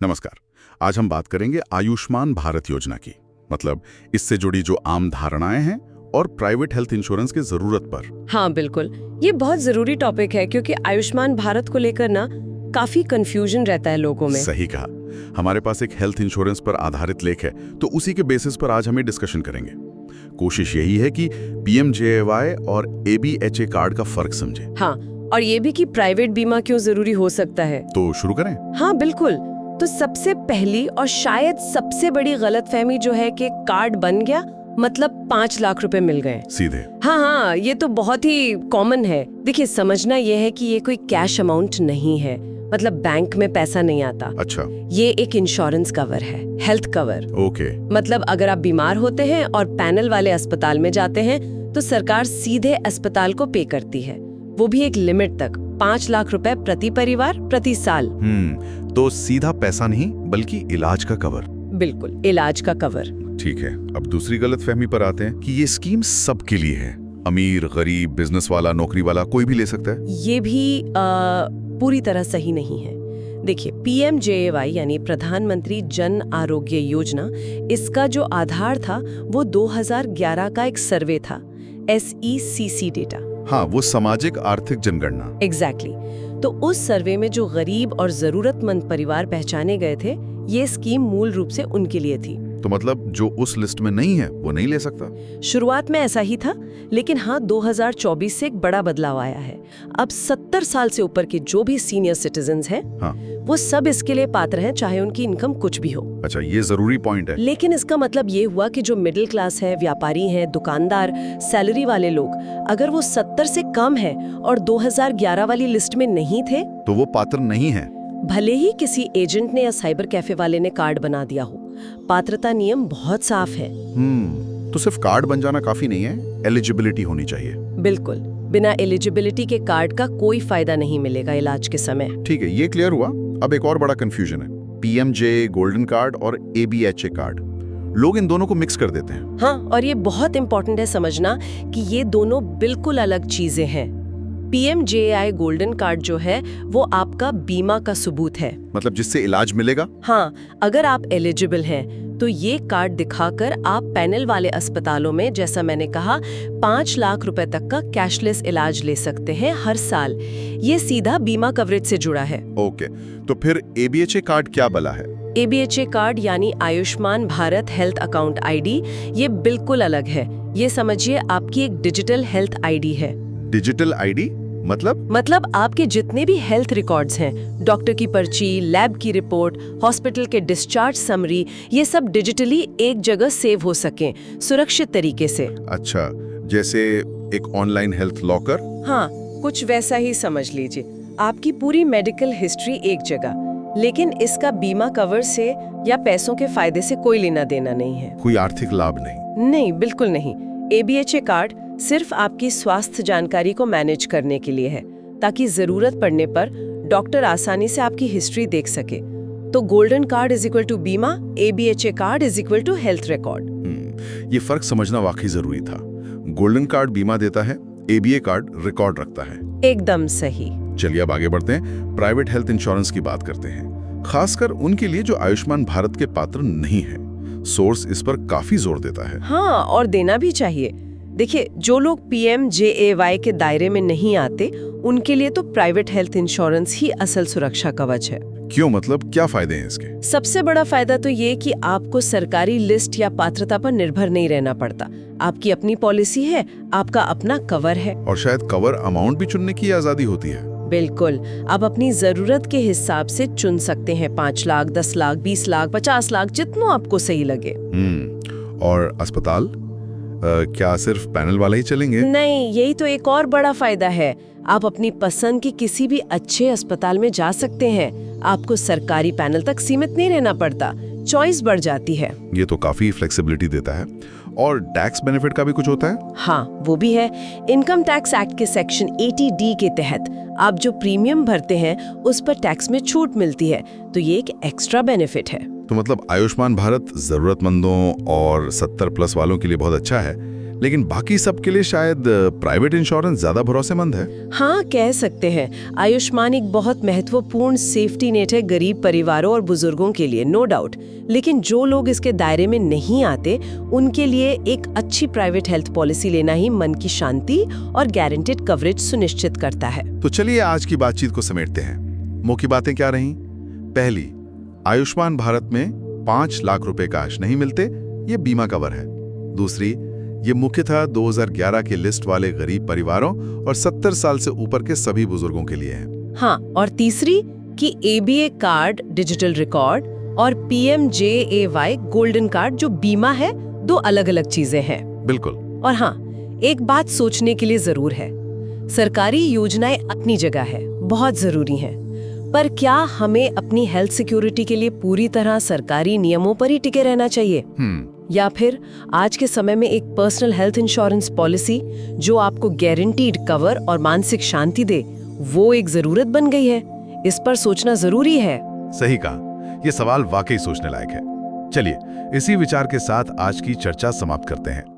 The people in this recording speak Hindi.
नमस्कार। आज हम बात करेंगे आयुष्मान भारत योजना की, मतलब इससे जुड़ी जो आम धारणाएं हैं और प्राइवेट हेल्थ इंश्योरेंस की जरूरत पर। हाँ बिल्कुल, ये बहुत जरूरी टॉपिक है क्योंकि आयुष्मान भारत को लेकर ना काफी कंफ्यूजन रहता है लोगों में। सही कहा। हमारे पास एक हेल्थ इंश्योरेंस पर आधारित लेख है, तो उसी के बेसिस पर आज हम डिस्कशन करेंगे। कोशिश यही है कि PMJAY और ABHA कार्ड का फर्क समझे। हाँ, और ये भी कि प्राइवेट बीमा क्यों जरूरी हो सकता है। तो शुरू करें। हाँ बिल्कुल। तो सबसे पहली और शायद सबसे बड़ी गलतफहमी जो है कि कार्ड बन गया मतलब 5 लाख रुपए मिल गए सीधे। हाँ, ये तो बहुत ही कॉमन है। देखिए, समझना ये है कि ये कोई कैश अमाउंट नहीं है, मतलब बैंक में पैसा नहीं आता। अच्छा। ये एक इंश्योरेंस कवर है, हेल्थ कवर। ओके। मतलब अगर आप बीमार होते हैं और पैनल वाले अस्पताल में जाते हैं तो सरकार सीधे अस्पताल को पे करती है, वो भी एक लिमिट तक, 5 लाख रुपए प्रति परिवार प्रति साल। तो सीधा पैसा नहीं बल्कि इलाज का कवर। बिल्कुल, इलाज का कवर। ठीक है, अब दूसरी गलतफहमी पर आते हैं कि ये स्कीम सबके लिए है। अमीर, गरीब, बिजनेस वाला, नौकरी वाला, कोई भी ले सकता है। ये भी पूरी तरह सही नहीं है। देखिए, PMJAY यानी प्रधानमंत्री जन आरोग्य योजना, इसका जो आधार था वो 2011 का एक सर्वे था, SECC डेटा। हाँ, वो सामाजिक आर्थिक जनगणना। एग्जैक्टली। तो उस सर्वे में जो गरीब और जरूरतमंद परिवार पहचाने गए थे, ये स्कीम मूल रूप से उनके लिए थी। तो मतलब जो उस लिस्ट में नहीं है वो नहीं ले सकता। शुरुआत में ऐसा ही था, लेकिन हाँ, 2024 से एक बड़ा बदलाव आया है। अब 70 साल से ऊपर के जो भी सीनियर सिटीजन्स हैं, हाँ, वो सब इसके लिए पात्र हैं, चाहे उनकी इनकम कुछ भी हो। अच्छा, ये जरूरी पॉइंट है। लेकिन इसका मतलब ये हुआ कि जो मिडिल क्लास है, व्यापारी हैं, दुकानदार, सैलरी वाले लोग, अगर वो 70 से कम है और 2011 वाली लिस्ट में नहीं थे तो वो पात्र नहीं है। भले ही किसी एजेंट ने या साइबर कैफे वाले ने कार्ड बना दिया हो, पात्रता नियम बहुत साफ है। तो सिर्फ कार्ड बन जाना काफी नहीं है, एलिजिबिलिटी होनी चाहिए। बिल्कुल, बिना एलिजिबिलिटी के कार्ड का कोई फायदा नहीं मिलेगा इलाज के समय। ठीक है, ये क्लियर हुआ। अब एक और बड़ा कंफ्यूजन है, PMJ गोल्डन कार्ड और ABHA कार्ड। लोग इन दोनों को मिक्स कर देते हैं। हाँ, और ये बहुत इंपॉर्टेंट है समझना कि ये दोनों बिल्कुल अलग चीजें हैं। PMJAY गोल्डन कार्ड जो है वो आपका बीमा का सबूत है, मतलब जिससे इलाज मिलेगा। हाँ, अगर आप एलिजिबल हैं तो ये कार्ड दिखाकर आप पैनल वाले अस्पतालों में, जैसा मैंने कहा, 5 लाख रुपए तक का कैशलेस इलाज ले सकते हैं हर साल। ये सीधा बीमा कवरेज से जुड़ा है। ओके, तो फिर ABHA कार्ड क्या बला है? ABHA कार्ड यानी Ayushman Bharat health account ID, ये बिल्कुल अलग है। ये समझिए आपकी एक डिजिटल हेल्थ ID है। डिजिटल ID मतलब आपके जितने भी हेल्थ रिकॉर्ड्स हैं, डॉक्टर की पर्ची, लैब की रिपोर्ट, हॉस्पिटल के डिस्चार्ज समरी, ये सब डिजिटली एक जगह सेव हो सकें, सुरक्षित तरीके से। अच्छा, जैसे एक ऑनलाइन हेल्थ लॉकर। हाँ, कुछ वैसा ही समझ लीजिए। आपकी पूरी मेडिकल हिस्ट्री एक जगह, लेकिन इसका बीमा कवर से या पैसों के फायदे से कोई लेना देना नहीं है। कोई आर्थिक लाभ नहीं? नहीं, बिल्कुल नहीं। ABHA कार्ड सिर्फ आपकी स्वास्थ्य जानकारी को मैनेज करने के लिए है, ताकि जरूरत पड़ने पर डॉक्टर आसानी से आपकी हिस्ट्री देख सके। तो golden card is equal to बीमा, ABHA card is equal to health record. ये फर्क समझना वाकई जरूरी था। गोल्डन कार्ड बीमा देता है, ABA कार्ड रिकॉर्ड रखता है। एकदम सही। चलिए अब आगे बढ़ते हैं, प्राइवेट हेल्थ इंश्योरेंस की बात करते हैं, खासकर उनके लिए जो आयुष्मान भारत के पात्र नहीं है। सोर्स इस पर काफी जोर देता है। हाँ, और देना भी चाहिए। देखिए, जो लोग PMJAY के दायरे में नहीं आते, उनके लिए तो प्राइवेट हेल्थ इंश्योरेंस ही असल सुरक्षा कवच है। क्यों, मतलब क्या फायदे हैं इसके? सबसे बड़ा फायदा तो ये कि आपको सरकारी लिस्ट या पात्रता पर निर्भर नहीं रहना पड़ता। आपकी अपनी पॉलिसी है, आपका अपना कवर है। और शायद कवर अमाउंट भी चुनने की आजादी होती है। बिल्कुल, आप अपनी जरूरत के हिसाब से चुन सकते हैं, 5 लाख, 10 लाख, 20 लाख, 50 लाख, जितना आपको सही लगे। और अस्पताल क्या सिर्फ पैनल वाले ही चलेंगे? नहीं, यही तो एक और बड़ा फायदा है। आप अपनी पसंद की किसी भी अच्छे अस्पताल में जा सकते हैं। आपको सरकारी पैनल तक सीमित नहीं रहना पड़ता, चॉइस बढ़ जाती है। ये तो काफी फ्लेक्सिबिलिटी देता है। और टैक्स बेनिफिट का भी कुछ होता है? हाँ, वो भी है। इनकम टैक्स एक्ट के सेक्शन 80D के तहत आप जो प्रीमियम भरते हैं उस पर टैक्स में छूट मिलती है, तो ये एक एक्स्ट्रा बेनिफिट है। तो मतलब आयुष्मान भारत जरूरतमंदों और 70+ वालों के लिए बहुत अच्छा है, लेकिन बाकी सबके लिए शायद प्राइवेट इंश्योरेंस ज्यादा भरोसेमंद है। हाँ, कह सकते हैं। आयुष्मान एक बहुत महत्वपूर्ण सेफ्टी नेट है गरीब परिवारों और बुजुर्गों के लिए, नो डाउट। लेकिन जो लोग इसके दायरे में नहीं आते, उनके लिए एक अच्छी प्राइवेट हेल्थ पॉलिसी लेना ही मन की शांति और गारंटेड कवरेज सुनिश्चित करता है। तो चलिए आज की बातचीत को समेटते हैं। मुख्य बातें क्या रहीं? पहली, आयुष्मान भारत में 5 लाख रुपए कैश नहीं मिलते, ये बीमा कवर है। दूसरी, ये मुख्यतः 2011 की लिस्ट वाले गरीब परिवारों और 70 साल से ऊपर के सभी बुजुर्गों के लिए है। हाँ, और तीसरी कि ABA कार्ड डिजिटल रिकॉर्ड और PMJAY गोल्डन कार्ड जो बीमा है, 2 अलग-अलग चीजें हैं। बिल्कुल। और हाँ, एक बात सोचने के लिए जरूर है, सरकारी योजनाएं अपनी जगह है, बहुत जरूरी हैं, पर क्या हमें अपनी हेल्थ सिक्योरिटी के लिए पूरी तरह सरकारी नियमों पर ही टिके रहना चाहिए? या फिर आज के समय में एक पर्सनल हेल्थ इंश्योरेंस पॉलिसी जो आपको गारंटीड कवर और मानसिक शांति दे, वो एक जरूरत बन गई है? इस पर सोचना जरूरी है। सही कहा, ये सवाल वाकई सोचने लायक है। चलिए, इसी विचार के साथ आज की चर्चा समाप्त करते हैं।